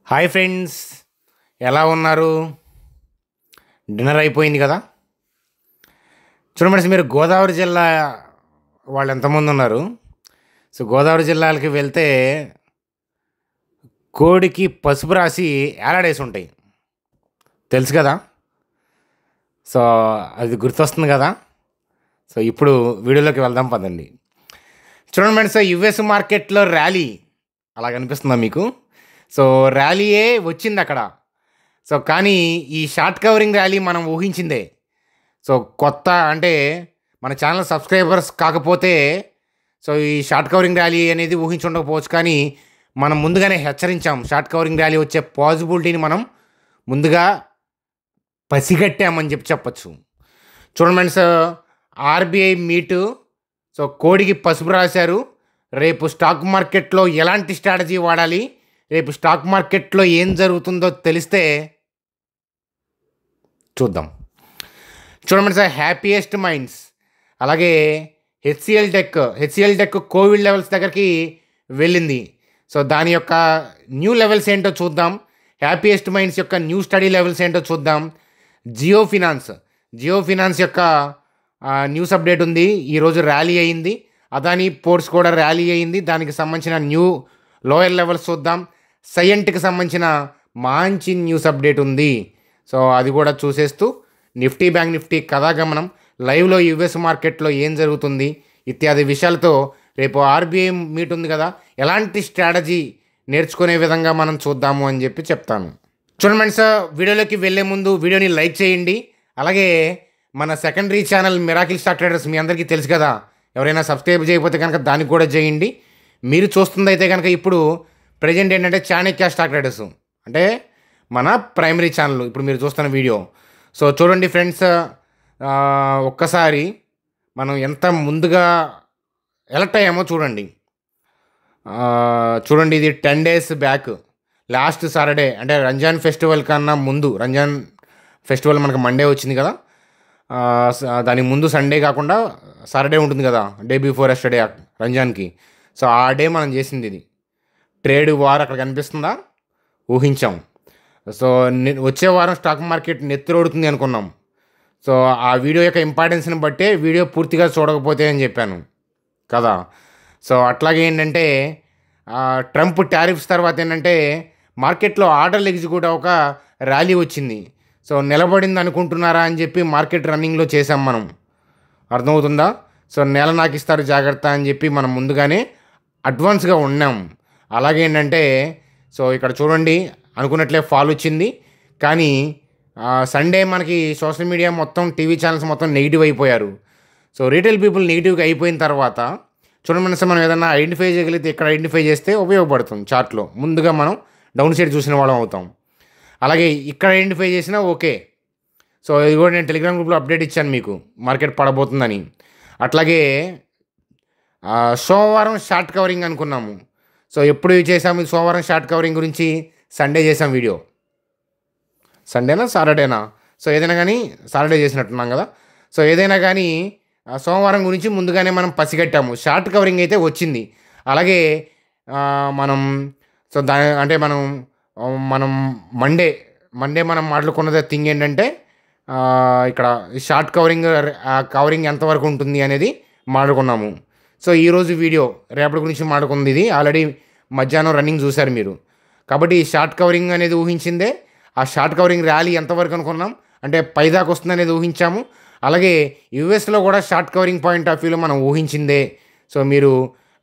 Hi friends, ఎలా ఉన్నారు? Dinner అయిపోయింది కదా. చూడండి, మీరు గోదావరి జిల్లా వాళ్ళు ఎంతమంది ఉన్నారు? సో గోదావరి జిల్లాలకి వెళ్తే కోడికి పసుపు రాసి ఏలాడేసి ఉంటాయి, తెలుసు కదా. సో అది గుర్తొస్తుంది కదా. సో ఇప్పుడు వీడియోలోకి వెళ్దాం పదండి. చూడండి మేడం, సో యుఎస్ మార్కెట్లో ర్యాలీ అలా కనిపిస్తుందా మీకు? సో ర్యాలీయే వచ్చింది అక్కడ. సో కానీ ఈ షార్ట్ కవరింగ్ ర్యాలీ మనం ఊహించిందే. సో కొత్త అంటే మన ఛానల్ సబ్స్క్రైబర్స్ కాకపోతే సో ఈ షార్ట్ కవరింగ్ ర్యాలీ అనేది ఊహించుండకపోవచ్చు, కానీ మనం ముందుగానే హెచ్చరించాం. షార్ట్ కవరింగ్ ర్యాలీ వచ్చే పాసిబిలిటీని మనం ముందుగా పసిగట్టామని చెప్పచ్చు. చూడండి సార్, ఆర్బీఐ మీటు. సో కోడికి పసుపు రాశారు. రేపు స్టాక్ మార్కెట్లో ఎలాంటి స్ట్రాటజీ వాడాలి, రేపు స్టాక్ మార్కెట్లో ఏం జరుగుతుందో తెలిస్తే చూద్దాం. చూడండి సార్, హ్యాపీయెస్ట్ మైండ్స్, అలాగే హెచ్సిఎల్ టెక్ కోవిడ్ లెవెల్స్ దగ్గరికి వెళ్ళింది. సో దాని యొక్క న్యూ లెవెల్స్ ఏంటో చూద్దాం. హ్యాపీయెస్ట్ మైండ్స్ యొక్క న్యూ స్టడీ లెవెల్స్ ఏంటో చూద్దాం. జియో ఫినాన్స్ యొక్క న్యూస్ అప్డేట్ ఉంది. ఈరోజు ర్యాలీ అయింది. అదానీ పోర్ట్స్ కూడా ర్యాలీ అయింది. దానికి సంబంధించిన న్యూ లోయర్ లెవెల్స్ చూద్దాం. సైయెంట్కి సంబంధించిన మంచి న్యూస్ అప్డేట్ ఉంది. సో అది కూడా చూసేస్తూ బ్యాంక్ నిఫ్టీ కథాగమనం, లైవ్లో యుఎస్ మార్కెట్లో ఏం జరుగుతుంది ఇత్యాది విషయాలతో రేపు ఆర్బీఐ మీట్ ఉంది కదా, ఎలాంటి స్ట్రాటజీ నేర్చుకునే విధంగా మనం చూద్దాము అని చెప్తాను. చూడండి సార్, వీడియోలోకి వెళ్ళే ముందు వీడియోని లైక్ చేయండి. అలాగే మన secondary channel miracle stock traders మీ అందరికీ తెలుసు కదా. ఎవరైనా సబ్స్క్రైబ్ చేయకపోతే కనుక దానికి కూడా చేయండి. మీరు చూస్తుంది అయితే కనుక ఇప్పుడు ప్రజెంట్ ఏంటంటే చాణక్య స్టాక్ ట్రేడర్స్ అంటే మన ప్రైమరీ ఛానల్ ఇప్పుడు మీరు చూస్తున్న వీడియో. సో చూడండి ఫ్రెండ్స్, ఒక్కసారి మనం ఎంత ముందుగా ఎలక్ట్ అయ్యామో చూడండి. ఇది 10 days బ్యాక్, లాస్ట్ సాటర్డే అంటే రంజాన్ ఫెస్టివల్ కన్నా ముందు. రంజాన్ ఫెస్టివల్ మనకు మండే వచ్చింది కదా, దానికి ముందు సండే కాకుండా సాటర్డే ఉంటుంది కదా, డే బిఫోర్ ఎస్టర్డే రంజాన్కి. సో ఆ డే మనం చేసింది ఇది ట్రేడ్ వార్. అక్కడ కనిపిస్తుందా, ఊహించాం. సో వచ్చే వారం స్టాక్ మార్కెట్ నెత్తిరోడుతుంది అనుకున్నాం. సో ఆ వీడియో యొక్క ఇంపార్టెన్స్ని బట్టే వీడియో పూర్తిగా చూడకపోతే అని చెప్పాను కదా. సో అట్లాగే ఏంటంటే ట్రంప్ టారిఫ్స్ తర్వాత ఏంటంటే మార్కెట్లో ఆర్డర్లు ఎగ్జిక్యూట్ అవ్వక ర్యాలీ వచ్చింది. సో నిలబడింది అనుకుంటున్నారా అని చెప్పి మార్కెట్ రన్నింగ్లో చేసాం మనం, అర్థమవుతుందా. సో నెల నాకు ఇస్తారు జాగ్రత్త అని చెప్పి మనం ముందుగానే అడ్వాన్స్గా ఉన్నాం. అలాగే ఏంటంటే సో ఇక్కడ చూడండి, అనుకున్నట్లే ఫాల్ వచ్చింది. కానీ సండే మనకి సోషల్ మీడియా మొత్తం, టీవీ ఛానల్స్ మొత్తం నెగిటివ్ అయిపోయారు. సో రీటైల్ పీపుల్ నెగిటివ్గా అయిపోయిన తర్వాత చూడండి సార్, మనం ఏదైనా ఐడెంటిఫై చేయగలిగితే ఇక్కడ ఐడెంటిఫై చేస్తే ఉపయోగపడుతుంది. చార్ట్లో ముందుగా మనం డౌన్ సైడ్ చూసిన వాళ్ళం అవుతాం. అలాగే ఇక్కడ ఐడెంటిఫై చేసినా ఓకే. సో ఇది కూడా నేను టెలిగ్రామ్ గ్రూప్లో అప్డేట్ ఇచ్చాను మీకు, మార్కెట్ పడబోతుందని. అట్లాగే సోమవారం షార్ట్ కవరింగ్ అనుకున్నాము. సో ఎప్పుడు చేసాము సోమవారం షార్ట్ కవరింగ్ గురించి? సండే చేసాం వీడియో. సండేనా సాటర్డేనా? సో ఏదైనా కానీ సాటర్డే చేసినట్టున్నాం కదా. సో ఏదైనా కానీ సోమవారం గురించి ముందుగానే మనం పసిగట్టాము. షార్ట్ కవరింగ్ అయితే వచ్చింది. అలాగే మనం సో అంటే మనం మండే మనం మాట్లాడుకున్నది థింగ్ ఏంటంటే ఇక్కడ షార్ట్ కవరింగ్ ఎంతవరకు ఉంటుంది అనేది మాట్లాడుకున్నాము. సో ఈరోజు వీడియో రేపటి గురించి మాట్లాడుకుంది. ఇది ఆల్రెడీ మధ్యాహ్నం రన్నింగ్ చూశారు మీరు. కాబట్టి ఈ షార్ట్ కవరింగ్ అనేది ఊహించిందే. ఆ షార్ట్ కవరింగ్ ర్యాలీ ఎంతవరకు అనుకున్నాం అంటే పైదాకా వస్తుంది అనేది ఊహించాము. అలాగే యూఎస్లో కూడా షార్ట్ కవరింగ్ పాయింట్ ఆఫ్ వ్యూలో మనం ఊహించిందే. సో మీరు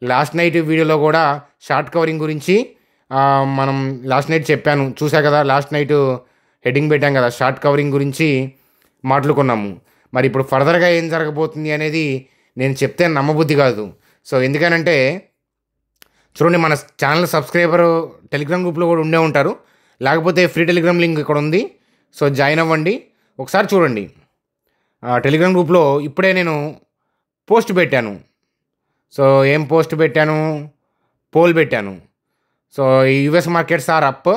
లాస్ట్ నైట్ వీడియోలో కూడా షార్ట్ కవరింగ్ గురించి మనం లాస్ట్ నైట్ చెప్పాను, చూసా కదా. లాస్ట్ నైట్ హెడ్డింగ్ పెట్టాం కదా, షార్ట్ కవరింగ్ గురించి మాట్లాడుకున్నాము. మరి ఇప్పుడు ఫర్దర్గా ఏం జరగబోతుంది అనేది నేను చెప్తే నమ్మబుద్ధి కాదు. సో ఎందుకనంటే చూడండి, మన ఛానల్ సబ్స్క్రైబర్ టెలిగ్రామ్ గ్రూప్లో కూడా ఉండే ఉంటారు. లేకపోతే ఫ్రీ టెలిగ్రామ్ లింక్ ఇక్కడ ఉంది. సో జాయిన్ అవ్వండి, ఒకసారి చూడండి. టెలిగ్రామ్ గ్రూప్లో ఇప్పుడే నేను పోస్ట్ పెట్టాను. సో ఏం పోస్ట్ పెట్టాను? పోల్ పెట్టాను. So US markets are up.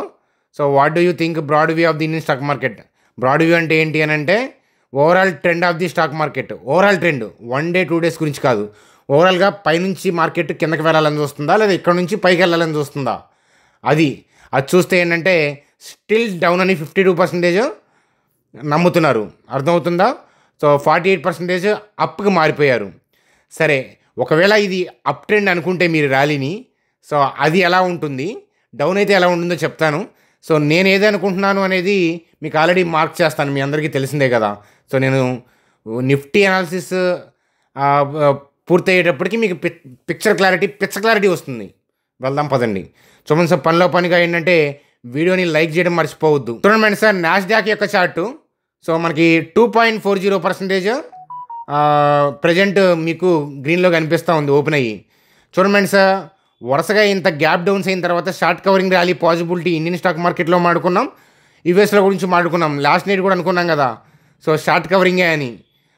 So what do you think broad view of the Indian stock market? Broad view అంటే ఏంటి అని అంటే overall trend of the stock market. Overall trend 1 day 2 days గురించి కాదు. ఓవరాల్గా పైనుంచి మార్కెట్ కిందకి వెళ్ళాలని చూస్తుందా, లేదా ఇక్కడ నుంచి పైకి వెళ్ళాలని చూస్తుందా, అది అది చూస్తే ఏంటంటే స్టిల్ డౌన్ అని 52% నమ్ముతున్నారు. అర్థమవుతుందా? సో 48% అప్‌కి మారిపోయారు. సరే, ఒకవేళ ఇది అప్ ట్రెండ్ అనుకుంటే మీరు ర్యాలీని, సో అది ఎలా ఉంటుంది, డౌన్ అయితే ఎలా ఉంటుందో చెప్తాను. సో నేను ఏదనుకుంటున్నాను అనేది మీకు ఆల్రెడీ మార్క్ చేస్తాను. మీ అందరికీ తెలిసిందే కదా! సో నేను నిఫ్టీ అనాలిసిస్ పూర్తయ్యేటప్పటికి మీకు పిచ్చ క్లారిటీ వస్తుంది. వెళ్దాం పదండి. చూడండి సార్, పనిలో పనిగా ఏంటంటే వీడియోని లైక్ చేయడం మర్చిపోవద్దు. చూడండి సార్, నాస్డాక్ యొక్క చార్టు. సో మనకి 2.40% ప్రజెంట్ మీకు గ్రీన్లో కనిపిస్తూ ఉంది ఓపెన్ అయ్యి. చూడండి సార్, వరుసగా ఇంత గ్యాప్ డౌన్స్ అయిన తర్వాత short covering rally possibility Indian stock మార్కెట్లో మాడుకున్నాం, యూఎస్లో గురించి మాడుకున్నాం. లాస్ట్ నైట్ కూడా అనుకున్నాం కదా, సో షార్ట్ కవరింగే అని.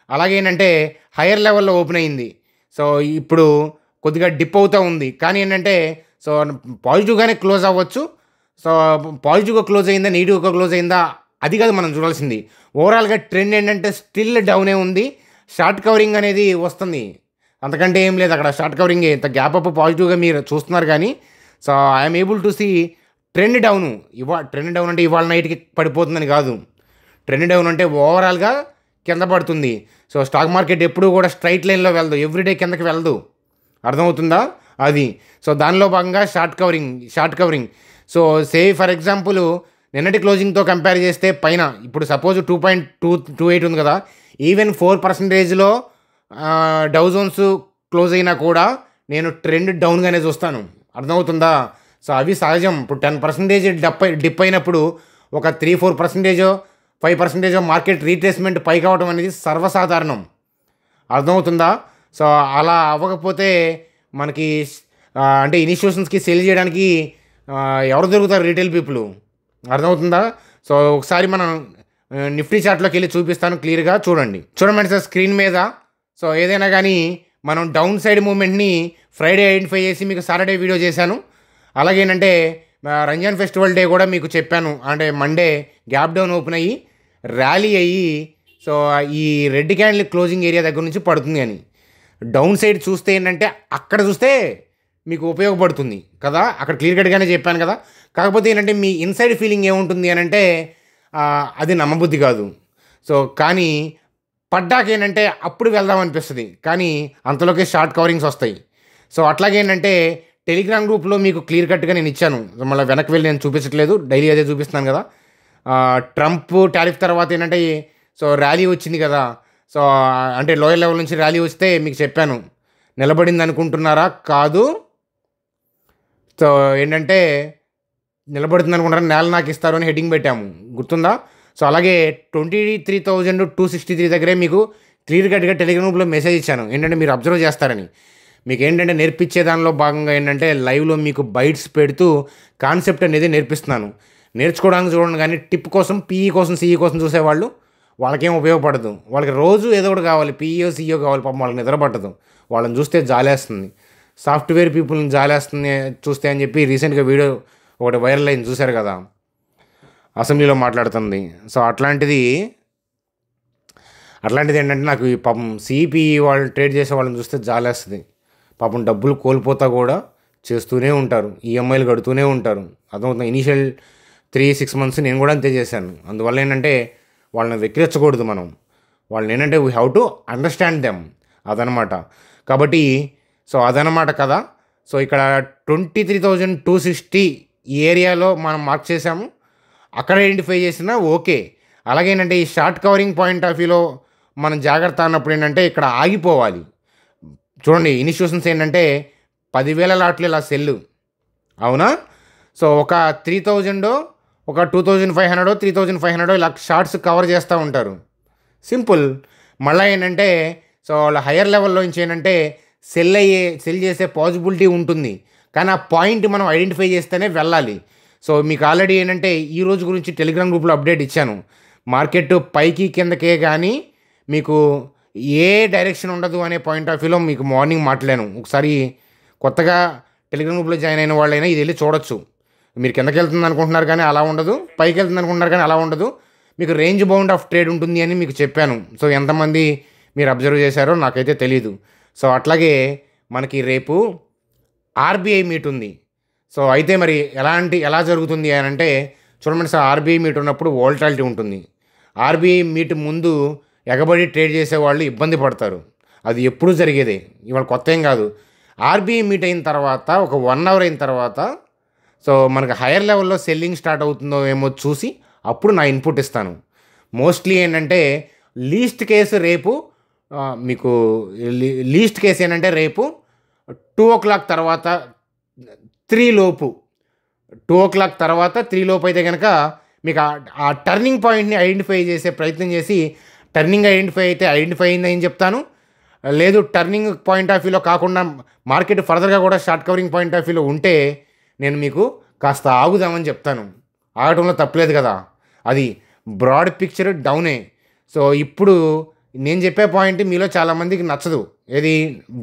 అలాగే ఏంటంటే హయ్యర్ లెవెల్లో ఓపెన్ అయింది. సో ఇప్పుడు కొద్దిగా డిప్ అవుతూ ఉంది. కానీ ఏంటంటే సో పాజిటివ్గానే క్లోజ్ అవ్వచ్చు. సో పాజిటివ్గా క్లోజ్ అయిందా, నెగిటివ్గా క్లోజ్ అయిందా, అది కాదు మనం చూడాల్సింది. ఓవరాల్గా ట్రెండ్ ఏంటంటే స్టిల్ డౌనే ఉంది. షార్ట్ కవరింగ్ అనేది వస్తుంది, అంతకంటే ఏం లేదు. అక్కడ షార్ట్ కవరింగే, ఇంత గ్యాప్ అప్ పాజిటివ్గా మీరు చూస్తున్నారు. కానీ so I'm able to see trend down. Trend down అంటే ఇవాళ నైట్కి పడిపోతుందని కాదు. ట్రెండ్ డౌన్ అంటే ఓవరాల్గా కింద పడుతుంది. సో స్టాక్ మార్కెట్ ఎప్పుడూ కూడా స్ట్రైట్ లైన్లో వెళ్ళదు, ఎవ్రీడే కిందకి వెళ్ళదు. అర్థమవుతుందా? అది. సో దానిలో భాగంగా short covering. So say for example నిన్నటి క్లోజింగ్తో కంపేర్ చేస్తే పైన ఇప్పుడు సపోజ్ 2.228 ఉంది కదా, ఈవెన్ 4%లో డౌ జోన్స్ క్లోజ్ అయినా కూడా నేను ట్రెండ్ డౌన్గానే చూస్తాను. అర్థమవుతుందా? సో అవి సహజం. ఇప్పుడు 10% డిప్ అయినప్పుడు ఒక 3-4%, 5% మార్కెట్ రీట్రేస్మెంట్ పైకి అవ్వడం అనేది సర్వసాధారణం. అర్థమవుతుందా? సో అలా అవ్వకపోతే మనకి అంటే ఇన్స్టిట్యూషన్స్కి సెల్ చేయడానికి ఎవరు దొరుకుతారు? Retail people. అర్థమవుతుందా? సో ఒకసారి మనం నిఫ్టీ చార్ట్లోకి వెళ్ళి చూపిస్తాను, క్లియర్గా చూడండి సార్ స్క్రీన్ మీద. సో ఏదైనా కానీ మనం డౌన్ సైడ్ మూమెంట్ని ఫ్రైడే ఐడెంటిఫై చేసి మీకు సాటర్డే వీడియో చేశాను. అలాగే ఏంటంటే రంజాన్ ఫెస్టివల్ డే కూడా మీకు చెప్పాను. అంటే మండే గ్యాప్ డౌన్ ఓపెన్ అయ్యి ర్యాలీ అయ్యి సో ఈ రెడ్ క్యాండిల్ క్లోజింగ్ ఏరియా దగ్గర నుంచి పడుతుంది అని. డౌన్ సైడ్ చూస్తే ఏంటంటే అక్కడ చూస్తే మీకు ఉపయోగపడుతుంది కదా, అక్కడ క్లియర్ కట్గానే చెప్పాను కదా. కాకపోతే ఏంటంటే మీ ఇన్సైడ్ ఫీలింగ్ ఏముంటుంది అని అంటే అది నమ్మబుద్ధి కాదు. సో కానీ పడ్డాక ఏంటంటే అప్పుడు వెళ్దాం అనిపిస్తుంది, కానీ అంతలోకే షార్ట్ కవరింగ్స్ వస్తాయి. సో అట్లాగే ఏంటంటే టెలిగ్రామ్ గ్రూప్లో మీకు క్లియర్ కట్గా నేను ఇచ్చాను. మళ్ళీ వెనక్కి వెళ్ళి నేను చూపించట్లేదు, డైలీ అదే చూపిస్తున్నాను కదా. ట్రంప్ టారిఫ్ తర్వాత ఏంటంటే సో ర్యాలీ వచ్చింది కదా. సో అంటే లోయర్ లెవెల్ నుంచి ర్యాలీ వస్తే మీకు చెప్పాను, నిలబడింది అనుకుంటున్నారా? కాదు. సో ఏంటంటే నిలబడుతుంది అనుకుంటారా, నేల నాకు ఇస్తారు అని హెడ్డింగ్ పెట్టాము, గుర్తుందా? సో అలాగే 23,263 దగ్గరే మీకు క్లియర్ కట్గా టెలిగ్రామ్ గ్రూప్లో మెసేజ్ ఇచ్చాను, ఏంటంటే మీరు అబ్జర్వ్ చేస్తారని. మీకు ఏంటంటే నేర్పించే దానిలో భాగంగా ఏంటంటే లైవ్లో మీకు బైట్స్ పెడుతూ కాన్సెప్ట్ అనేది నేర్పిస్తున్నాను. నేర్చుకోవడానికి చూడండి, కానీ టిప్ కోసం, పీఈ కోసం, సీఈ కోసం చూసేవాళ్ళు వాళ్ళకేం ఉపయోగపడదు. వాళ్ళకి రోజు ఏదో ఒకటి కావాలి, పీఈఓ సీఈఓ కావాలి. పాపం వాళ్ళకి నిద్ర పట్టదు, వాళ్ళని చూస్తే జాలేస్తుంది. సాఫ్ట్వేర్ పీపుల్ని జాలేస్తుంది చూస్తే అని చెప్పి రీసెంట్గా వీడియో ఒకటి వైరల్ అయింది, చూశారు కదా, అసెంబ్లీలో మాట్లాడుతుంది. సో అట్లాంటిది ఏంటంటే నాకు ఈ పాపం సిపిఈ వాళ్ళు ట్రేడ్ చేసే వాళ్ళని చూస్తే జాలేస్తుంది. పాపం డబ్బులు కోల్పోతా కూడా చేస్తూనే ఉంటారు, ఈఎంఐలు కడుతూనే ఉంటారు. అర్థమవుతుంది. ఇనీషియల్ 3-6 మంత్స్ నేను కూడా అంతే చేశాను. అందువల్ల ఏంటంటే వాళ్ళని వెక్కిరించకూడదు మనం. వాళ్ళని ఏంటంటే we have to understand them, అదనమాట. కాబట్టి సో అదనమాట కదా. సో ఇక్కడ 23,260 ఈ ఏరియాలో మనం మార్క్ చేసాము, అక్కడ ఐడెంటిఫై చేసినా ఓకే. అలాగే ఏంటంటే ఈ షార్ట్ కవరింగ్ పాయింట్ ఆఫ్ వ్యూలో మనం జాగ్రత్త అన్నప్పుడు ఏంటంటే ఇక్కడ ఆగిపోవాలి. చూడండి, ఇన్స్టిట్యూషన్స్ ఏంటంటే 10,000 లాట్లు ఇలా సెల్లు, అవునా? సో ఒక 3,000, ఒక 2,500, 3,500 ఇలా షార్ట్స్ కవర్ చేస్తూ ఉంటారు, సింపుల్. మళ్ళీ ఏంటంటే సో వాళ్ళ హయ్యర్ లెవెల్లో నుంచి ఏంటంటే సెల్ చేసే పాసిబిలిటీ ఉంటుంది. కానీ ఆ పాయింట్ మనం ఐడెంటిఫై చేస్తేనే వెళ్ళాలి. సో మీకు ఆల్రెడీ ఏంటంటే ఈ రోజు గురించి టెలిగ్రామ్ గ్రూప్లో అప్డేట్ ఇచ్చాను. మార్కెట్ పైకి కిందకే కానీ మీకు ఏ డైరెక్షన్ ఉండదు అనే పాయింట్ ఆఫ్ వ్యూలో మీకు మార్నింగ్ మాట్లాడాను. ఒకసారి కొత్తగా టెలిగ్రామ్ గ్రూప్లో జాయిన్ అయిన వాళ్ళైనా ఇది వెళ్ళి చూడొచ్చు. మీరు కిందకి వెళ్తుంది అనుకుంటున్నారు కానీ అలా ఉండదు, పైకి వెళ్తుంది అనుకుంటున్నారు కానీ అలా ఉండదు. మీకు రేంజ్ బౌండ్ ఆఫ్ ట్రేడ్ ఉంటుంది అని మీకు చెప్పాను. సో ఎంతమంది మీరు అబ్జర్వ్ చేశారో నాకైతే తెలీదు. సో అట్లాగే మనకి రేపు ఆర్బీఐ మీట్ ఉంది. సో అయితే మరి ఎలా జరుగుతుంది అని అంటే చూడండి సార్, ఆర్బీఐ మీట్ ఉన్నప్పుడు వోల్టాలిటీ ఉంటుంది. ఆర్బీఐ మీట్ ముందు ఎగబడి ట్రేడ్ చేసేవాళ్ళు ఇబ్బంది పడతారు. అది ఎప్పుడూ జరిగేదే, ఇవాళ కొత్త ఏం కాదు. ఆర్బీఐ మీట్ అయిన తర్వాత ఒక 1 అవర్ అయిన తర్వాత సో మనకు హైయర్ లెవెల్లో సెల్లింగ్ స్టార్ట్ అవుతుందో ఏమో చూసి అప్పుడు నా ఇన్పుట్ ఇస్తాను. మోస్ట్లీ ఏంటంటే లీస్ట్ కేసు రేపు మీకు లీస్ట్ కేసు ఏంటంటే రేపు 2:00 తర్వాత 3 లోపు 2:00 తర్వాత 3 లోపు అయితే కనుక మీకు ఆ టర్నింగ్ పాయింట్ని ఐడెంటిఫై చేసే ప్రయత్నం చేసి టర్నింగ్ ఐడెంటిఫై అయిందని చెప్తాను. లేదు టర్నింగ్ పాయింట్ ఆఫ్ వ్యూలో కాకుండా మార్కెట్ ఫర్దర్గా కూడా షార్ట్ కవరింగ్ పాయింట్ ఆఫ్ వ్యూలో ఉంటే నేను మీకు కాస్త ఆగుదామని చెప్తాను. ఆగటంలో తప్పలేదు కదా, అది బ్రాడ్ పిక్చర్ డౌనే. సో ఇప్పుడు నేను చెప్పే పాయింట్ మీలో చాలామందికి నచ్చదు, ఏది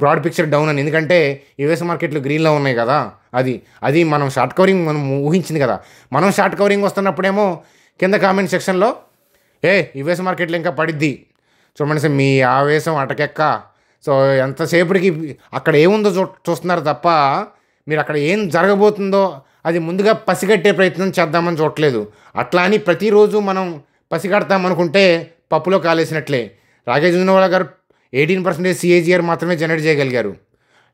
బ్రాడ్ పిక్చర్ డౌన్ అని. ఎందుకంటే యూఎస్ మార్కెట్లు గ్రీన్లో ఉన్నాయి కదా, అది మనం షార్ట్ కవరింగ్ మనం ఊహించింది కదా. మనం షార్ట్ కవరింగ్ వస్తున్నప్పుడేమో కింద కామెంట్ సెక్షన్లో యూఎస్ మార్కెట్లో ఇంకా పడిద్ది చూడండి సార్, మీ ఆవేశం అటకెక్క. సో ఎంతసేపటికి అక్కడ ఏముందో చూస్తున్నారు తప్ప మీరు అక్కడ ఏం జరగబోతుందో అది ముందుగా పసిగట్టే ప్రయత్నం చేద్దామని చూడట్లేదు. అట్లా అని ప్రతిరోజు మనం పసిగడతామనుకుంటే పప్పులో కాలేసినట్లే. రాకేష్ జున్వాలా గారు 18% CAGR మాత్రమే జనరేట్ చేయగలిగారు,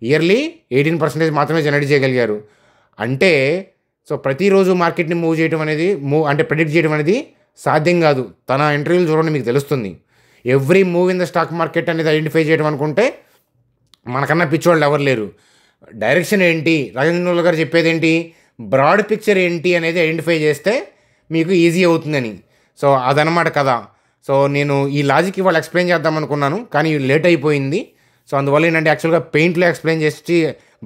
ఇయర్లీ 18% మాత్రమే జనరేట్ చేయగలిగారు. అంటే సో ప్రతిరోజు మార్కెట్ని మూవ్ చేయడం అనేది అంటే ప్రెడిక్ట్ చేయడం అనేది సాధ్యం కాదు. తన ఇంటర్వ్యూలు చూడండి మీకు తెలుస్తుంది. Every move in the stock market అనేది ఐడెంటిఫై చేయడం అనుకుంటే మనకన్నా పిచ్చోళ్ళు ఎవరు లేరు. డైరెక్షన్ ఏంటి, రాకేష్ జున్వాలా గారు చెప్పేది ఏంటి, బ్రాడ్ పిక్చర్ ఏంటి అనేది ఐడెంటిఫై చేస్తే మీకు ఈజీ అవుతుందని. సో అదనమాట కదా. సో నేను ఈ లాజిక్ ఇవాళ ఎక్స్ప్లెయిన్ చేద్దాం అనుకున్నాను, కానీ లేట్ అయిపోయింది. సో అందువల్ల ఏంటంటే యాక్చువల్గా పెయింట్లో ఎక్స్ప్లెయిన్ చేసి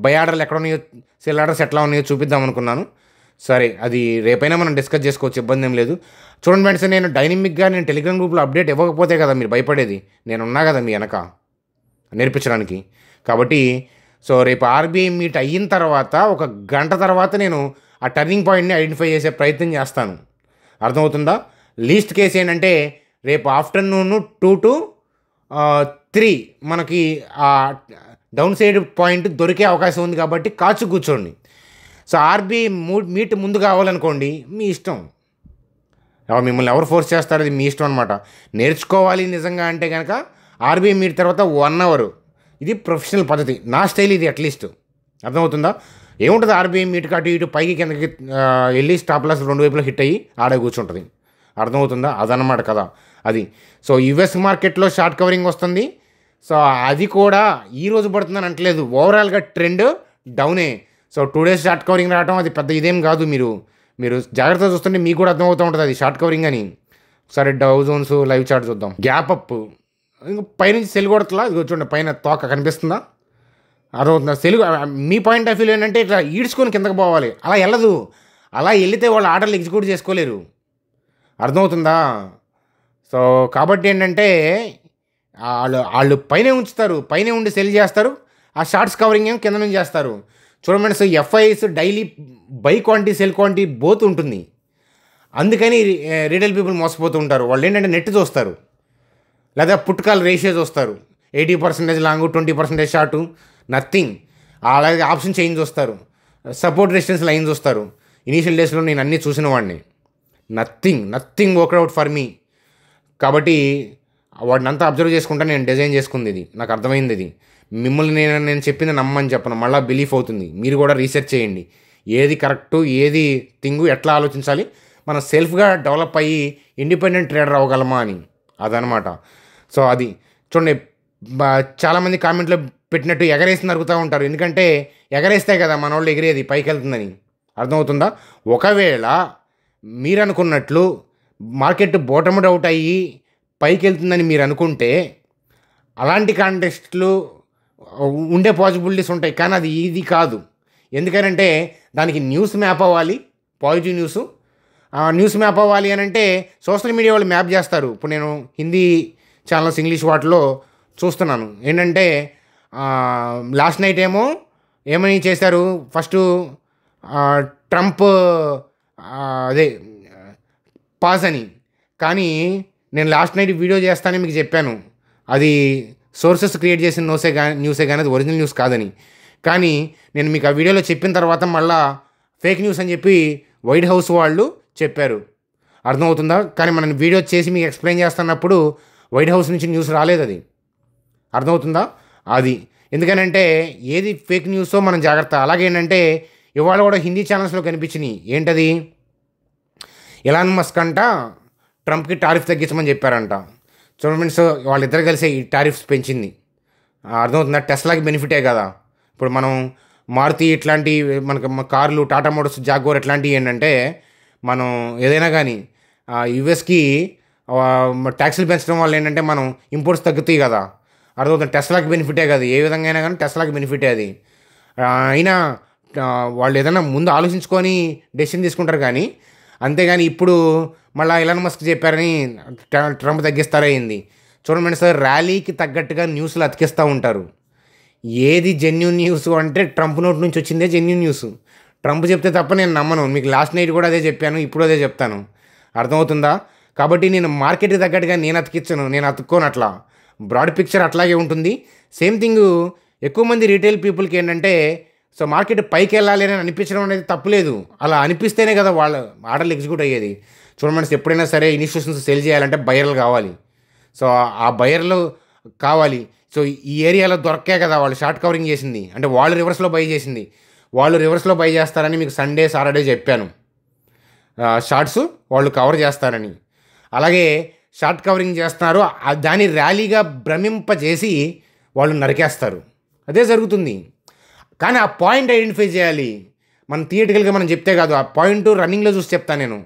బై ఆర్డర్లు ఎక్కడ ఉన్నాయో సెల్ ఆర్డర్స్ ఎట్లా ఉన్నాయో చూపిద్దాం అనుకున్నాను. సరే, అది రేపైనా మనం డిస్కస్ చేసుకోవచ్చు, ఇబ్బంది ఏం లేదు. చూడండి ఫ్రెండ్స్, నేను డైనమిక్గా టెలిగ్రామ్ గ్రూప్లో అప్డేట్ ఇవ్వకపోతే కదా మీరు భయపడేది. నేనున్నా కదా మీ వెనక నేర్పించడానికి. కాబట్టి సో రేపు ఆర్బీఐ మీట్ అయిన తర్వాత 1 గంట తర్వాత నేను ఆ టర్నింగ్ పాయింట్ని ఐడెంటిఫై చేసే ప్రయత్నం చేస్తాను. అర్థమవుతుందా? లీస్ట్ కేసు ఏంటంటే రేపు ఆఫ్టర్నూన్ 2 to 3 మనకి ఆ డౌన్ సైడ్ పాయింట్ దొరికే అవకాశం ఉంది కాబట్టి కాచు కూర్చోండి. సో ఆర్బీఐ మీట్ ముందు కావాలనుకోండి, మీ ఇష్టం, మిమ్మల్ని ఎవరు ఫోర్స్ చేస్తారు, అది మీ ఇష్టం అనమాట. నేర్చుకోవాలి నిజంగా అంటే కనుక ఆర్బీఐ మీట్ తర్వాత 1 అవర్, ఇది ప్రొఫెషనల్ పద్ధతి, నా స్టైల్ ఇది అట్లీస్ట్. అర్థమవుతుందా? ఏముంటుంది ఆర్బీఐ మీట్కి అటు ఇటు పైకి కిందకి వెళ్ళి స్టాప్ లాస్ 2 వైపులో హిట్ అయ్యి ఆడే కూర్చుంటుంది. అర్థమవుతుందా? అదనమాట కదా అది. సో యుఎస్ మార్కెట్లో షార్ట్ కవరింగ్ వస్తుంది. సో అది కూడా ఈరోజు పడుతుందని అంటలేదు, ఓవరాల్గా ట్రెండ్ డౌనే. సో 2 days షార్ట్ కవరింగ్ రావడం అది పెద్ద ఇదేం కాదు. మీరు జాగ్రత్తగా చూస్తుంటే మీకు కూడా అర్థమవుతూ ఉంటుంది అది షార్ట్ కవరింగ్ అని. సరే, డౌ జోన్స్ లైవ్ చార్ట్ చూద్దాం. గ్యాప్ అప్, ఇంకా పైనుంచి సెల్ కొడతలా, ఇది చూడండి పైన తోక కనిపిస్తుందా? అర్థమవుతుందా? Sell me point of view ఏంటంటే ఇట్లా ఈడ్చుకొని కిందకి పోవాలి, అలా వెళ్ళదు. అలా వెళితే వాళ్ళు ఆర్డర్లు ఎగ్జిక్యూట్ చేసుకోలేరు. అర్థమవుతుందా? సో కాబట్టి ఏంటంటే వాళ్ళు పైనే ఉంచుతారు, పైనే ఉండి సెల్ చేస్తారు, ఆ షార్ట్స్ కవరింగ్ ఏమో కింద నుంచి చేస్తారు. చూడండి, so FIs daily buy quantity sell quantity both ఉంటుంది. అందుకని రీటైల్ పీపుల్ మోసపోతూ ఉంటారు. వాళ్ళు ఏంటంటే నెట్ చూస్తారు, లేదా పుట్కాల్ రేషియో చూస్తారు. 80% లాంగ్, 20% షార్టు, నథింగ్. అలాగే ఆప్షన్ చేంజ్ చూస్తారు, సపోర్ట్ రెసిస్టెన్స్ లైన్ చూస్తారు. ఇనీషియల్ డేస్లో నేను అన్నీ చూసిన వాడిని. Nothing work out for me. కాబట్టి వాడిని అంతా అబ్జర్వ్ చేసుకుంటా నేను డిజైన్ చేసుకుంది. ఇది నాకు అర్థమైంది. ఇది మిమ్మల్ని నేను చెప్పింది నమ్మని చెప్పను, మళ్ళీ బిలీఫ్ అవుతుంది. మీరు కూడా రీసెర్చ్ చేయండి, ఏది కరెక్టు, ఏది థింగు, ఎట్లా ఆలోచించాలి, మనం సెల్ఫ్గా డెవలప్ అయ్యి ఇండిపెండెంట్ ట్రేడర్ అవ్వగలమా అని. అదనమాట. సో అది చూడండి, చాలామంది కామెంట్లో పెట్టినట్టు ఎగరేసి నరుగుతూ ఉంటారు. ఎందుకంటే ఎగరేస్తే కదా మన వాళ్ళు ఎగిరేది పైకి వెళ్తుందని. అర్థమవుతుందా? ఒకవేళ మీరు అనుకున్నట్లు మార్కెట్ బాటమ్డ్ అవుట్ అయ్యి పైకి వెళ్తుందని మీరు అనుకుంటే అలాంటి కాంటెస్ట్లు ఉండే పాసిబిలిటీస్ ఉంటాయి, కానీ అది ఇది కాదు. ఎందుకనంటే దానికి న్యూస్ మ్యాప్ అవ్వాలి, పాజిటివ్ న్యూస్ మ్యాప్ అవ్వాలి అని అంటే సోషల్ మీడియా వాళ్ళు మ్యాప్ చేస్తారు. ఇప్పుడు నేను హిందీ ఛానల్స్, ఇంగ్లీష్ వాటిలో చూస్తున్నాను. ఏంటంటే లాస్ట్ నైట్ ఏమని చేశారు, ఫస్ట్ ట్రంప్ అదే పాస్ అని. కానీ నేను లాస్ట్ నైట్ వీడియో చేస్తానని మీకు చెప్పాను, అది సోర్సెస్ క్రియేట్ చేసిన న్యూసే కానీ అది ఒరిజినల్ న్యూస్ కాదని. కానీ నేను మీకు ఆ వీడియోలో చెప్పిన తర్వాత మళ్ళీ ఫేక్ న్యూస్ అని చెప్పి వైట్ హౌస్ వాళ్ళు చెప్పారు. అర్థమవుతుందా? కానీ మనం వీడియో చేసి మీకు ఎక్స్ప్లెయిన్ చేస్తున్నప్పుడు వైట్ హౌస్ నుంచి న్యూస్ రాలేదు. అది అర్థమవుతుందా? అది ఎందుకనంటే ఏది ఫేక్ న్యూసో మనం జాగ్రత్త. అలాగేంటంటే ఇవాళ కూడా హిందీ ఛానల్స్లో కనిపించినాయి. ఏంటది? ఎలాన్ మస్క్ అంట ట్రంప్కి టారిఫ్ తగ్గించమని చెప్పారంట. చూడండి ఫ్రెండ్స్, వాళ్ళిద్దరు కలిసి ఈ టారిఫ్స్ పెంచింది. అర్థమవుతుందా? టెస్లాకి బెనిఫిటే కదా. ఇప్పుడు మనం మారుతి ఇట్లాంటి మనకు కార్లు, టాటా మోటార్స్, జాగ్వార్ ఇట్లాంటివి ఏంటంటే మనం ఏదైనా కానీ యుఎస్కి ట్యాక్సీలు పెంచడం వల్ల ఏంటంటే మనం ఇంపోర్ట్స్ తగ్గుతాయి కదా. అర్థమవుతుంది. టెస్లాకి బెనిఫిటే కదా. ఏ విధంగా అయినా కానీ టెస్లాకి బెనిఫిటే అది. అయినా వాళ్ళు ఏదైనా ముందు ఆలోచించుకొని డెసిషన్ తీసుకుంటారు కానీ, అంతేగాని ఇప్పుడు మళ్ళీ ఎలాన్ మస్క్ చెప్పారని ట్రంప్ తగ్గిస్తారైంది. చూడండి సార్, ర్యాలీకి తగ్గట్టుగా న్యూస్లు అతికిస్తూ ఉంటారు. ఏది జెన్యూన్ న్యూస్ అంటే ట్రంప్ నోట్ నుంచి వచ్చిందే జెన్యూన్ న్యూస్. ట్రంప్ చెప్తే తప్ప నేను నమ్మను. మీకు లాస్ట్ నైట్ కూడా అదే చెప్పాను, ఇప్పుడు అదే చెప్తాను. అర్థమవుతుందా? కాబట్టి నేను మార్కెట్కి తగ్గట్టుగా నేను అతికించను, నేను అతుక్కోను. అట్లా బ్రాడ్ పిక్చర్ అట్లాగే ఉంటుంది. సేమ్ థింగ్ ఎక్కువ మంది రీటైల్ పీపుల్కి ఏంటంటే సో మార్కెట్ పైకి వెళ్ళాలి అని అనిపించడం అనేది తప్పులేదు. అలా అనిపిస్తేనే కదా వాళ్ళ ఆర్డర్లు ఎగ్జిక్యూట్ అయ్యేది. చూడమని ఎప్పుడైనా సరే ఇన్స్టిట్యూషన్స్ సెల్ చేయాలంటే బయర్లు కావాలి. సో ఆ బయర్లు కావాలి. సో ఈ ఏరియాలో దొరక్కే కదా వాళ్ళు షార్ట్ కవరింగ్ చేసింది. అంటే వాళ్ళు రివర్స్లో బై చేసింది. వాళ్ళు రివర్స్లో బై చేస్తారని మీకు సండే సాటర్డే చెప్పాను. షార్ట్స్ వాళ్ళు కవర్ చేస్తారని. అలాగే షార్ట్ కవరింగ్ చేస్తున్నారు, దాన్ని ర్యాలీగా భ్రమింపజేసి వాళ్ళు నరికేస్తారు. అదే జరుగుతుంది. కానీ ఆ పాయింట్ ఐడెంటిఫై చేయాలి. మనం థియేటికల్గా మనం చెప్తే కాదు, ఆ పాయింట్ రన్నింగ్లో చూసి చెప్తాను.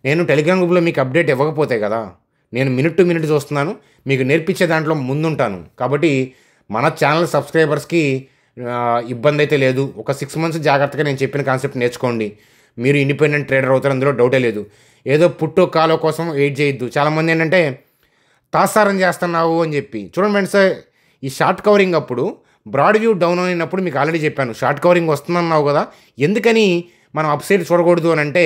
నేను టెలిగ్రామ్ గ్రూప్లో మీకు అప్డేట్ ఇవ్వకపోతే కదా. నేను మినిట్ టు మినిట్ చూస్తున్నాను, మీకు నేర్పించే దాంట్లో ముందుంటాను. కాబట్టి మన ఛానల్ సబ్స్క్రైబర్స్కి ఇబ్బంది అయితే లేదు. ఒక 6 months జాగ్రత్తగా నేను చెప్పిన కాన్సెప్ట్ నేర్చుకోండి. మీరు ఇండిపెండెంట్ ట్రేడర్ అవుతారు, అందులో డౌటే లేదు. ఏదో పుట్టో కాలో కోసం వెయిట్ చేయొద్దు. చాలామంది ఏంటంటే తాసారం చేస్తున్నావు అని చెప్పి. చూడండి ఫ్రెండ్స్, ఈ షార్ట్ కవరింగ్ అప్పుడు బ్రాడ్ వ్యూ డౌన్ అయినప్పుడు మీకు ఆల్రెడీ చెప్పాను, షార్ట్ కవరింగ్ వస్తుందన్నావు కదా. ఎందుకని మనం అప్ సైడ్ చూడకూడదు అని అంటే,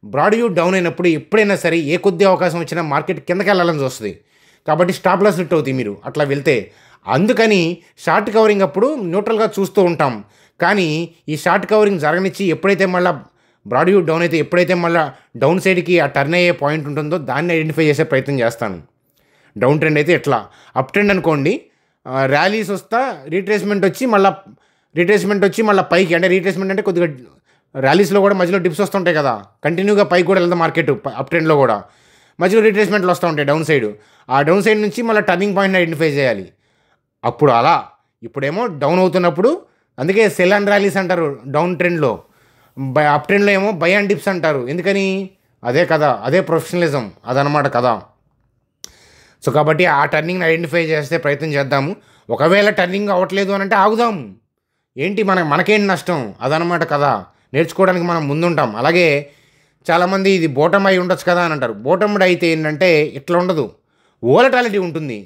బ్రాడ్ వ్యూ డౌన్ అయినప్పుడు ఎప్పుడైనా సరే ఏ కొద్ది అవకాశం వచ్చినా మార్కెట్ కిందకి వెళ్ళాలని చూస్తుంది. కాబట్టి స్టాప్ లాస్ హిట్ అవుతాయి మీరు అట్లా వెళ్తే. అందుకని షార్ట్ కవరింగ్ అప్పుడు న్యూట్రల్గా చూస్తూ ఉంటాం. కానీ ఈ షార్ట్ కవరింగ్ జరగనిచ్చి ఎప్పుడైతే మళ్ళీ బ్రాడ్ వ్యూ డౌన్ అయితే, ఎప్పుడైతే మళ్ళీ డౌన్ సైడ్కి ఆ టర్న్ అయ్యే పాయింట్ ఉంటుందో దాన్ని ఐడెంటిఫై చేసే ప్రయత్నం చేస్తాను. డౌన్ ట్రెండ్ అయితే ఎట్లా, అప్ ట్రెండ్ అనుకోండి, ర్యాలీస్ వస్తా రీట్రేస్మెంట్ వచ్చి మళ్ళీ పైకి, అంటే రీట్రేస్మెంట్ అంటే కొద్దిగా ర్యాలీస్లో కూడా మధ్యలో డిప్స్ వస్తుంటాయి కదా, కంటిన్యూగా పైకి కూడా వెళ్తాం మార్కెట్. అప్ ట్రెండ్లో కూడా మధ్యలో రీట్రేస్మెంట్లు వస్తూ ఉంటాయి డౌన్ సైడ్. ఆ డౌన్ సైడ్ నుంచి మళ్ళీ టర్నింగ్ పాయింట్ని ఐడెంటిఫై చేయాలి. అప్పుడు అలా ఇప్పుడేమో డౌన్ అవుతున్నప్పుడు, అందుకే సెల్ అండ్ ర్యాలీస్ అంటారు డౌన్ ట్రెండ్లో. అప్ ట్రెండ్లో ఏమో బై అండ్ డిప్స్ అంటారు. ఎందుకని? అదే కదా, అదే ప్రొఫెషనలిజం, అదనమాట కదా. సో కాబట్టి ఆ టర్నింగ్ని ఐడెంటిఫై చేస్తే ప్రయత్నం చేద్దాము. ఒకవేళ టర్నింగ్ అవ్వట్లేదు అని అంటే ఆగుదాం. ఏంటి మనకేంటి నష్టం, అదనమాట కదా. నేర్చుకోవడానికి మనం ముందుంటాం. అలాగే చాలామంది ఇది బోటమ్ అయి ఉండొచ్చు కదా అని అంటారు. బోటమ్డ్ అయితే ఏంటంటే ఇట్లా ఉండదు, వోలటాలిటీ ఉంటుంది.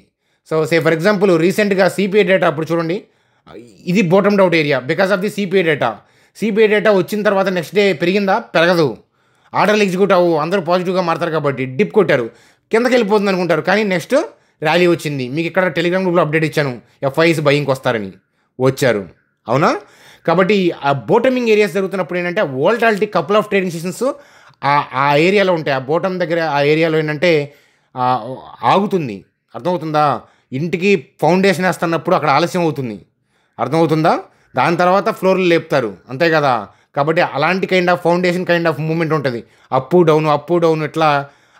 సో ఫర్ ఎగ్జాంపుల్ రీసెంట్గా సిపిఐ డేటా అప్పుడు చూడండి, ఇది bottomed out area because of the CPI data. CPI data వచ్చిన తర్వాత నెక్స్ట్ డే పెరిగిందా? పెరగదు. ఆర్డర్లు ఎగ్జిక్యూట్ అవ్వు, అందరూ పాజిటివ్గా మారుతారు కాబట్టి డిప్ కొట్టారు, కిందకి వెళ్ళిపోతుంది అనుకుంటారు. కానీ నెక్స్ట్ ర్యాలీ వచ్చింది. మీకు ఇక్కడ టెలిగ్రామ్ గ్రూప్లో అప్డేట్ ఇచ్చాను, ఎఫ్ఐస్ బయింగ్కి వస్తారని, వచ్చారు. అవునా? కాబట్టి ఆ బోటమింగ్ ఏరియాస్ జరుగుతున్నప్పుడు ఏంటంటే volatility couple of trading sessions ఆ ఏరియాలో ఉంటాయి. ఆ బోటమ్ దగ్గర ఆ ఏరియాలో ఏంటంటే ఆగుతుంది. అర్థమవుతుందా? ఇంటికి ఫౌండేషన్ వేస్తున్నప్పుడు అక్కడ ఆలస్యం అవుతుంది. అర్థమవుతుందా? దాని తర్వాత ఫ్లోర్లు లేపుతారు, అంతే కదా. కాబట్టి అలాంటి kind of foundation kind of moment ఉంటుంది. అప్ డౌన్ ఇట్లా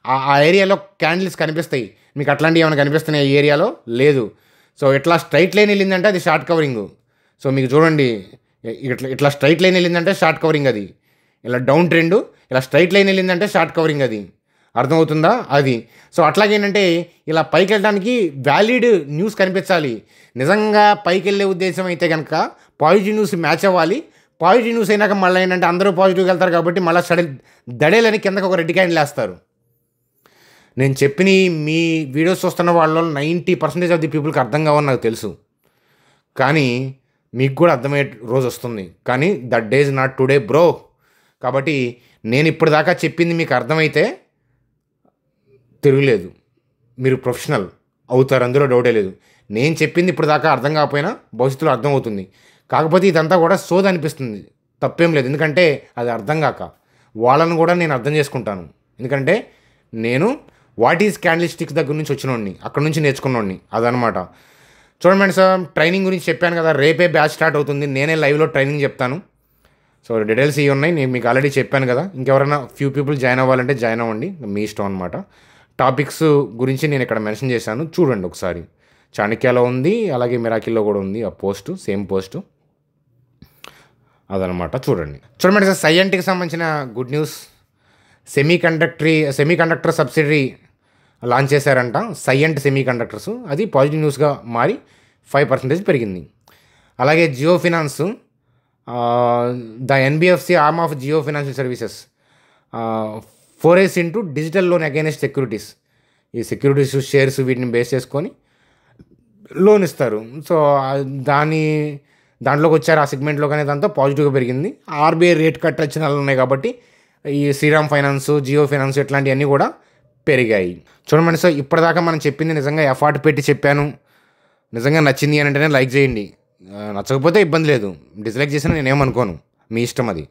ఆ ఏరియాలో క్యాండిల్స్ కనిపిస్తాయి. మీకు అట్లాంటివి ఏమైనా కనిపిస్తున్నాయి ఈ ఏరియాలో? లేదు. సో ఇట్లా స్ట్రైట్ లైన్ వెళ్ళిందంటే అది షార్ట్ కవరింగ్. సో మీకు చూడండి, ఇట్లా స్ట్రైట్ లైన్ వెళ్ళిందంటే షార్ట్ కవరింగ్ అది. ఇలా డౌన్ ట్రెండ్ ఇలా స్ట్రైట్ లైన్ వెళ్ళిందంటే షార్ట్ కవరింగ్ అది. అర్థమవుతుందా? అది. సో అట్లాగేంటంటే ఇలా పైకి వెళ్ళడానికి వ్యాలిడ్ న్యూస్ కనిపించాలి. నిజంగా పైకి వెళ్ళే ఉద్దేశం అయితే కనుక పాజిటివ్ న్యూస్ మ్యాచ్ అవ్వాలి. పాజిటివ్ న్యూస్ అయినాక మళ్ళీ ఏంటంటే అందరూ పాజిటివ్గా వెళ్తారు కాబట్టి మళ్ళీ దడేలని కిందకు ఒక రెడ్ క్యాండిల్ వేస్తారు. నేను చెప్పిన మీ వీడియోస్ చూస్తున్న వాళ్ళలో 90% ఆఫ్ ది పీపుల్కి అర్థం కావని నాకు తెలుసు. కానీ మీకు కూడా అర్థమయ్యే రోజు వస్తుంది. కానీ that day is not today bro. కాబట్టి నేను ఇప్పటిదాకా చెప్పింది మీకు అర్థమైతే తిరుగులేదు, మీరు ప్రొఫెషనల్ అవుతారు, అందులో డౌటే లేదు. నేను చెప్పింది ఇప్పుడు దాకా అర్థం కాకపోయినా భవిష్యత్తులో అర్థమవుతుంది. కాకపోతే ఇదంతా కూడా సోది అనిపిస్తుంది తప్పేం లేదు. ఎందుకంటే అది అర్థం కాక వాళ్ళని కూడా నేను అర్థం చేసుకుంటాను. ఎందుకంటే నేను వాట్ ఈజ్ క్యాండిల్ స్టిక్స్ దగ్గర నుంచి వచ్చినోడిని, అక్కడ నుంచి నేర్చుకున్నోడిని. అదనమాట. చూడండి సార్, ట్రైనింగ్ గురించి చెప్పాను కదా, రేపే బ్యాచ్ స్టార్ట్ అవుతుంది. నేనే లైవ్లో ట్రైనింగ్ చెప్తాను. సో డీటెయిల్స్ ఇవి ఉన్నాయి, నేను మీకు ఆల్రెడీ చెప్పాను కదా. ఇంకెవరైనా ఫ్యూ పీపుల్ జాయిన్ అవ్వాలంటే జాయిన్ అవ్వండి, మీ ఇష్టం అనమాట. టాపిక్స్ గురించి నేను ఇక్కడ మెన్షన్ చేశాను, చూడండి ఒకసారి. చాణక్యలో ఉంది, అలాగే మిరాకిల్లో కూడా ఉంది ఆ పోస్టు, సేమ్ పోస్టు. అదనమాట, చూడండి సార్. సైఎంట్కి సంబంధించిన good news. Semiconductor subsidiary launch చేశారంట, సైఎంట్ సెమీకండక్టర్స్. అది పాజిటివ్ న్యూస్గా మారి 5% పెరిగింది. అలాగే Jio finance, the NBFC arm of Jio financial services 4S into digital loan against securities. ఈ సెక్యూరిటీస్, షేర్స్ వీటిని బేస్ చేసుకొని లోన్ ఇస్తారు. సో దాంట్లోకి వచ్చారు, ఆ సెగ్మెంట్లో. కానీ దాంతో పాజిటివ్గా పెరిగింది. ఆర్బీఐ రేట్ కట్ అంచనాలు ఉన్నాయి కాబట్టి ఈ శ్రీరామ్ ఫైనాన్స్, జియో ఫైనాన్స్ ఇట్లాంటివన్నీ కూడా పెరిగాయి. చూడండి సార్, ఇప్పటిదాకా మనం చెప్పింది నిజంగా ఎఫర్ట్ పెట్టి చెప్పాను. నిజంగా నచ్చింది అని అంటేనే లైక్ చేయండి, నచ్చకపోతే ఇబ్బంది లేదు, డిస్లైక్ చేసినా నేనేమనుకోను, మీ ఇష్టం అది.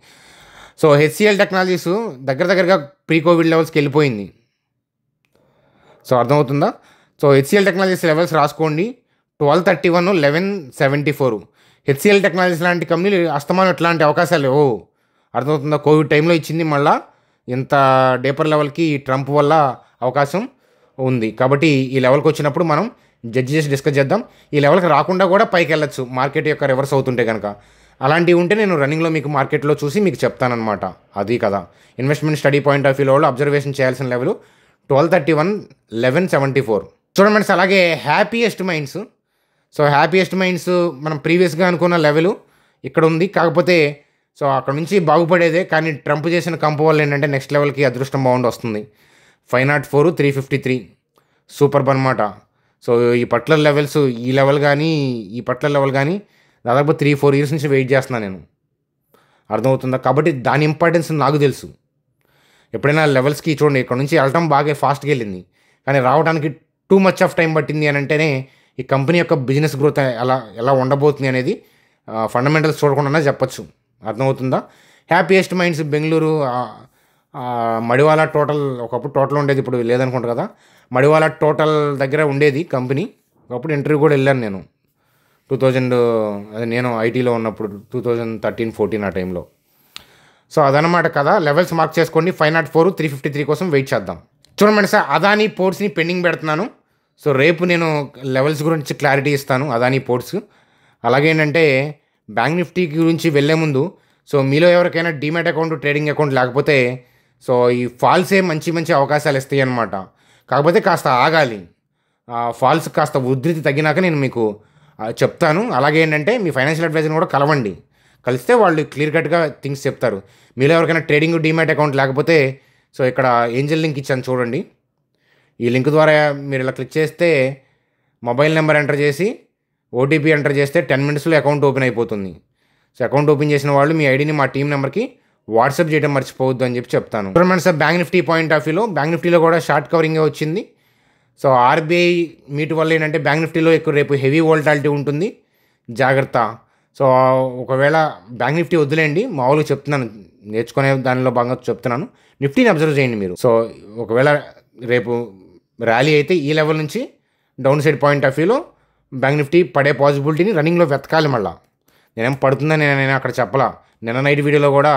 సో హెచ్సిఎల్ టెక్నాలజీస్ దగ్గరగా ప్రీ కోవిడ్ లెవెల్స్కి వెళ్ళిపోయింది. సో అర్థమవుతుందా? సో హెచ్సిఎల్ టెక్నాలజీస్ లెవెల్స్ రాసుకోండి, 1231, 1174. హెచ్సిఎల్ టెక్నాలజీస్ లాంటి కంపెనీలు అస్తమానం ఎట్లాంటి అవకాశాలు లేవు. అర్థమవుతుందా? కోవిడ్ టైంలో ఇచ్చింది, మళ్ళీ ఇంత డీపర్ లెవెల్కి ట్రంప్ వల్ల అవకాశం ఉంది. కాబట్టి ఈ లెవెల్కి వచ్చినప్పుడు మనం జడ్జి చేసి డిస్కస్ చేద్దాం. ఈ లెవెల్కి రాకుండా కూడా పైకి వెళ్ళచ్చు, మార్కెట్ యొక్క రివర్స్ అవుతుంటే కనుక. అలాంటివి ఉంటే నేను రన్నింగ్లో మీకు మార్కెట్లో చూసి మీకు చెప్తానమాట. అది కదా ఇన్వెస్ట్మెంట్ స్టడీ పాయింట్ ఆఫ్ వ్యూలో అబ్జర్వేషన్ చేయాల్సిన లెవెల్ 1231, 1174. చూడండి. అలాగే happiest minds. So happiest minds మనం ప్రీవియస్గా అనుకున్న లెవెల్ ఇక్కడ ఉంది. కాకపోతే సో అక్కడ నుంచి బాగుపడేదే, కానీ ట్రంప్ చేసిన కంపు వల్ల ఏంటంటే నెక్స్ట్ లెవెల్కి అదృష్టం బాగుండి వస్తుంది. 504, 353 సూపర్ అనమాట. సో ఈ పర్టికులర్ లెవెల్స్, ఈ లెవెల్ కానీ ఈ పర్టికులర్ లెవెల్ కానీ దాదాపు 3-4 ఇయర్స్ నుంచి వెయిట్ చేస్తున్నాను నేను. అర్థమవుతుందా? కాబట్టి దాని ఇంపార్టెన్స్ నాకు తెలుసు. ఎప్పుడైనా లెవెల్స్కి చూడండి, ఇక్కడ నుంచి వెళ్ళటం బాగా ఫాస్ట్గా వెళ్ళింది, కానీ రావడానికి టూ మచ్ ఆఫ్ టైం పట్టింది అని అంటేనే ఈ కంపెనీ యొక్క బిజినెస్ గ్రోత్ ఎలా ఉండబోతుంది అనేది ఫండమెంటల్స్ చూడకుండానే చెప్పచ్చు. అర్థమవుతుందా? Happiest minds Bengaluru, Madiwala total, ఒకప్పుడు టోటల్ ఉండేది, ఇప్పుడు లేదనుకుంటా కదా. మడివాలా టోటల్ దగ్గర ఉండేది కంపెనీ. ఒకప్పుడు ఇంటర్వ్యూ కూడా వెళ్ళాను నేను 2000, అదే నేను ఐటీలో ఉన్నప్పుడు 2013-14 ఆ టైంలో. సో అదనమాట కదా. లెవెల్స్ మార్క్ చేసుకోండి. 504, 353 కోసం వెయిట్ చేద్దాం. చూడండి సార్, అదానీ పోర్ట్స్ని పెండింగ్ పెడుతున్నాను. సో రేపు నేను లెవెల్స్ గురించి క్లారిటీ ఇస్తాను, అదానీ పోర్ట్స్. అలాగే ఏంటంటే బ్యాంక్ నిఫ్టీ గురించి వెళ్ళే ముందు, సో మీలో ఎవరికైనా డీమ్యాట్ అకౌంట్, ట్రేడింగ్ అకౌంట్ లేకపోతే సో ఈ ఫాల్సే మంచి అవకాశాలు ఇస్తాయి అన్నమాట. కాకపోతే కాస్త ఆగాలి, ఫాల్స్ కాస్త ఉధృతి తగ్గినాక నేను మీకు చెప్తాను. అలాగే ఏంటంటే మీ ఫైనాన్షియల్ అడ్వైజర్ని కూడా కలవండి, కలిస్తే వాళ్ళు క్లియర్ కట్గా థింగ్స్ చెప్తారు. మీలో ఎవరికైనా ట్రేడింగ్, డీమ్యాట్ అకౌంట్ లేకపోతే సో ఇక్కడ ఏంజల్ లింక్ ఇచ్చాను చూడండి. ఈ లింక్ ద్వారా మీరు ఇలా క్లిక్ చేస్తే మొబైల్ నెంబర్ ఎంటర్ చేసి ఓటీపీ ఎంటర్ చేస్తే 10 minutesలో అకౌంట్ ఓపెన్ అయిపోతుంది. సో అకౌంట్ ఓపెన్ చేసిన వాళ్ళు మీ ఐడిని మా టీం నెంబర్కి వాట్సాప్ చేయడం మర్చిపోవద్దు అని చెప్తాను. చూడండి sir, bank Nifty point of వ్యూలో, బ్యాంక్ నిఫ్టీలో కూడా షార్ట్ కవరింగే వచ్చింది. సో ఆర్బీఐ మీట్ వల్ల ఏంటంటే బ్యాంక్ నిఫ్టీలో రేపు హెవీ వోల్టాలిటీ ఉంటుంది, జాగ్రత్త. సో ఒకవేళ బ్యాంక్ నిఫ్టీ వద్దులేండి, మామూలుగా చెప్తున్నాను, నేర్చుకునే దానిలో బాగా చెప్తున్నాను. నిఫ్టీని అబ్జర్వ్ చేయండి మీరు. సో ఒకవేళ రేపు ర్యాలీ అయితే ఈ లెవెల్ నుంచి డౌన్ సైడ్ పాయింట్ ఆఫ్ వ్యూలో బ్యాంక్ నిఫ్టీ పడే పాసిబిలిటీని రన్నింగ్లో వెతకాలి. మళ్ళీ నేనేం పడుతుందని నేను అక్కడ చెప్పలా. నిన్న నైట్ వీడియోలో కూడా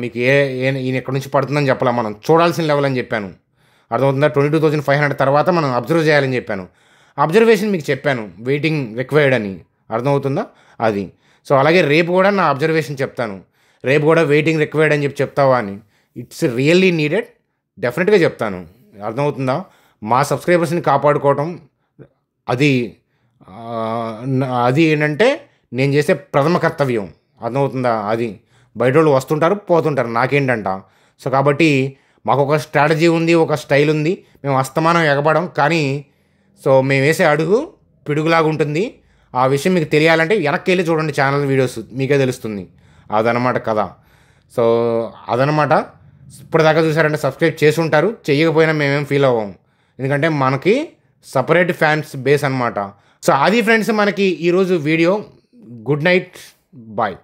మీకు ఈయన ఎక్కడి నుంచి పడుతుందని చెప్పలా, మనం చూడాల్సిన లెవెల్ అని చెప్పాను. అర్థమవుతుందా? 22,500 తర్వాత మనం అబ్జర్వ్ చేయాలని చెప్పాను. అబ్జర్వేషన్ మీకు చెప్పాను, వెయిటింగ్ రిక్వైర్డ్ అని. అర్థమవుతుందా? అది. సో అలాగే రేపు కూడా నా అబ్జర్వేషన్ చెప్తాను, రేపు కూడా వెయిటింగ్ రిక్వైర్డ్ అని చెప్తావా అని. ఇట్స్ రియల్లీ నీడెడ్, డెఫినెట్గా చెప్తాను. అర్థమవుతుందా? మా సబ్స్క్రైబర్స్ని కాపాడుకోవటం అది ఏంటంటే నేను చేసే ప్రథమ కర్తవ్యం. అర్థమవుతుందా? అది బయట వాళ్ళు వస్తుంటారు, పోతుంటారు, నాకేంటంట. సో కాబట్టి మాకు ఒక స్ట్రాటజీ ఉంది, ఒక స్టైల్ ఉంది, మేము అస్తమానం ఎగబడం. కానీ సో మేము వేసే అడుగు పిడుగులాగా ఉంటుంది. ఆ విషయం మీకు తెలియాలంటే వెనక్కి వెళ్ళి చూడండి ఛానల్ వీడియోస్, మీకే తెలుస్తుంది. అదనమాట కదా. సో అదనమాట. ఇప్పటిదాకా చూసారంటే సబ్స్క్రైబ్ చేసి ఉంటారు, చెయ్యకపోయినా మేమేం ఫీల్ అవ్వం, ఎందుకంటే మనకి సపరేట్ ఫ్యాన్స్ బేస్ అనమాట. సో అది ఫ్రెండ్స్ మనకి ఈరోజు వీడియో. Good night, bye.